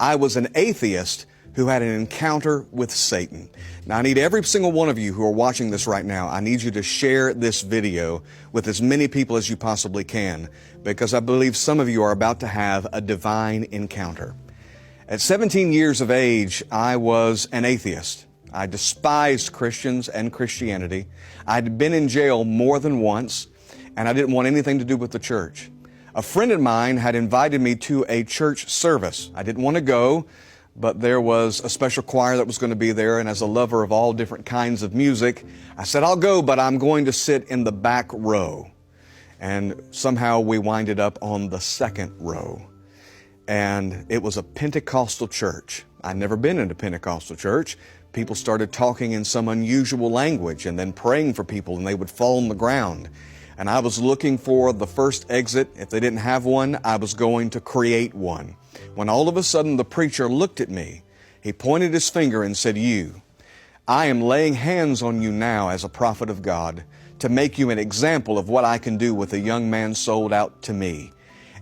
I was an atheist who had an encounter with Satan. Now, I need every single one of you who are watching this right now, I need you to share this video with as many people as you possibly can, because I believe some of you are about to have a divine encounter. At 17 years of age, I was an atheist. I despised Christians and Christianity. I'd been in jail more than once, and I didn't want anything to do with the church. A friend of mine had invited me to a church service. I didn't want to go, but there was a special choir that was going to be there, and as a lover of all different kinds of music, I said, I'll go, but I'm going to sit in the back row. And somehow we winded up on the second row. And it was a Pentecostal church. I'd never been in a Pentecostal church. People started talking in some unusual language and then praying for people, and they would fall on the ground. And I was looking for the first exit. If they didn't have one, I was going to create one. When all of a sudden the preacher looked at me, he pointed his finger and said, "You, I am laying hands on you now as a prophet of God to make you an example of what I can do with a young man sold out to me."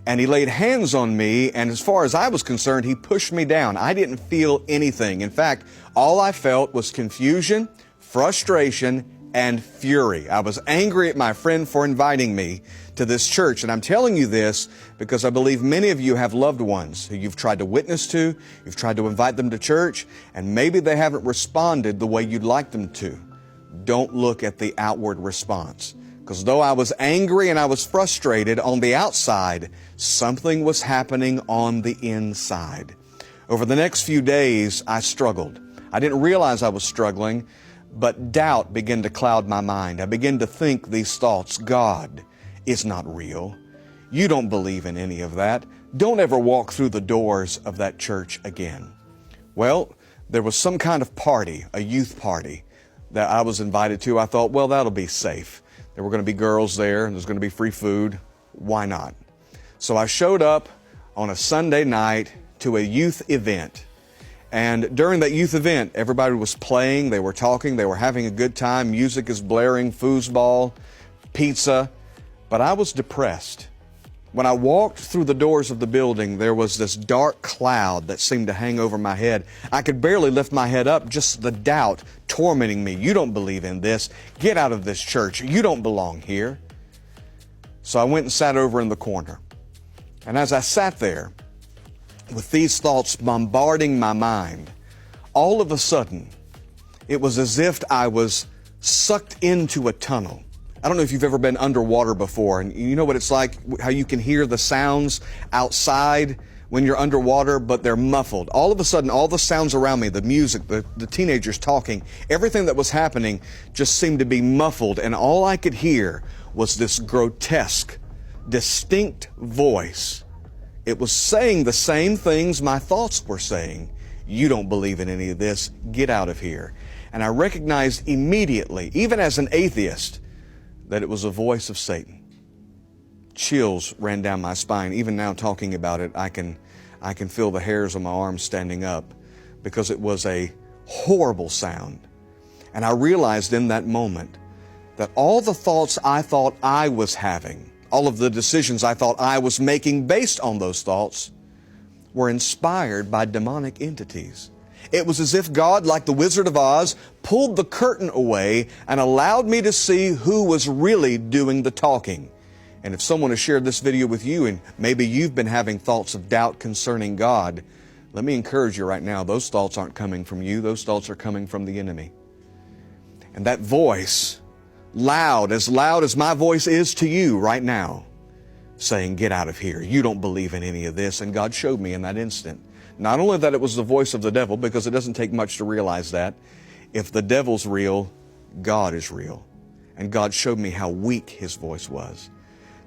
And he laid hands on me, and as far as I was concerned, he pushed me down. I didn't feel anything. In fact, all I felt was confusion, frustration, and fury. I was angry at my friend for inviting me to this church. And I'm telling you this because I believe many of you have loved ones who you've tried to witness to, you've tried to invite them to church, and maybe they haven't responded the way you'd like them to. Don't look at the outward response. Because though I was angry and I was frustrated on the outside, something was happening on the inside. Over the next few days, I struggled. I didn't realize I was struggling, but doubt began to cloud my mind. I began to think these thoughts: God is not real. You don't believe in any of that. Don't ever walk through the doors of that church again. Well, there was some kind of party, a youth party, that I was invited to. I thought, well, that'll be safe. There were going to be girls there, and there's going to be free food. Why not? So I showed up on a Sunday night to a youth event. And during that youth event, everybody was playing, they were talking, they were having a good time. Music is blaring, foosball, pizza. But I was depressed. When I walked through the doors of the building, there was this dark cloud that seemed to hang over my head. I could barely lift my head up, just the doubt tormenting me. You don't believe in this. Get out of this church. You don't belong here. So I went and sat over in the corner. And as I sat there, with these thoughts bombarding my mind, all of a sudden, it was as if I was sucked into a tunnel. I don't know if you've ever been underwater before, and you know what it's like, how you can hear the sounds outside when you're underwater, but they're muffled. All of a sudden, all the sounds around me, the music, the teenagers talking, everything that was happening just seemed to be muffled, and all I could hear was this grotesque, distinct voice. It was saying the same things my thoughts were saying. You don't believe in any of this. Get out of here. And I recognized immediately, even as an atheist, that it was a voice of Satan. Chills ran down my spine. Even now talking about it, I can feel the hairs on my arms standing up, because it was a horrible sound. And I realized in that moment that all the thoughts I thought I was having, all of the decisions I thought I was making based on those thoughts, were inspired by demonic entities. It was as if God, like the Wizard of Oz, pulled the curtain away and allowed me to see who was really doing the talking. And if someone has shared this video with you, and maybe you've been having thoughts of doubt concerning God, let me encourage you right now, those thoughts aren't coming from you. Those thoughts are coming from the enemy. And that voice, loud as my voice is to you right now, saying, get out of here. You don't believe in any of this. And God showed me in that instant, not only that it was the voice of the devil, because it doesn't take much to realize that. If the devil's real, God is real. And God showed me how weak his voice was.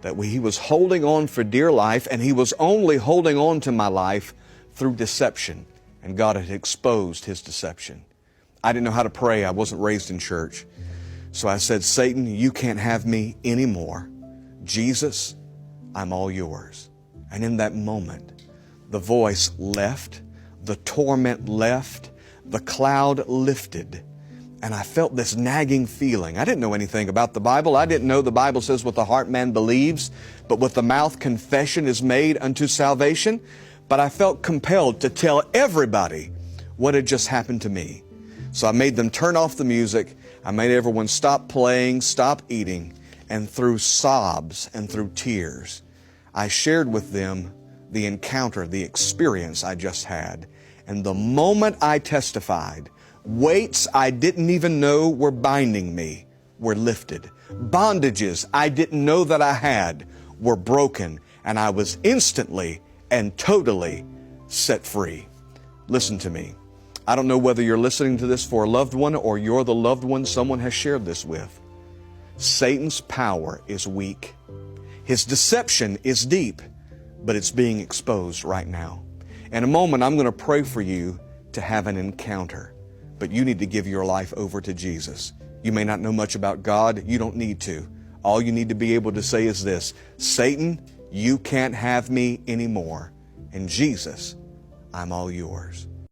That he was holding on for dear life, and he was only holding on to my life through deception. And God had exposed his deception. I didn't know how to pray. I wasn't raised in church. So I said, Satan, you can't have me anymore. Jesus, I'm all yours. And in that moment, the voice left, the torment left, the cloud lifted, and I felt this nagging feeling. I didn't know anything about the Bible. I didn't know the Bible says with the heart man believes, but with the mouth confession is made unto salvation. but I felt compelled to tell everybody what had just happened to me. So I made them turn off the music. I made everyone stop playing, stop eating, and through sobs and through tears, I shared with them the encounter, the experience I just had. And the moment I testified, weights I didn't even know were binding me were lifted. Bondages I didn't know that I had were broken, and I was instantly and totally set free. Listen to me. I don't know whether you're listening to this for a loved one or you're the loved one someone has shared this with. Satan's power is weak. His deception is deep, but it's being exposed right now. In a moment, I'm going to pray for you to have an encounter, but you need to give your life over to Jesus. You may not know much about God. You don't need to. All you need to be able to say is this: Satan, you can't have me anymore. And Jesus, I'm all yours.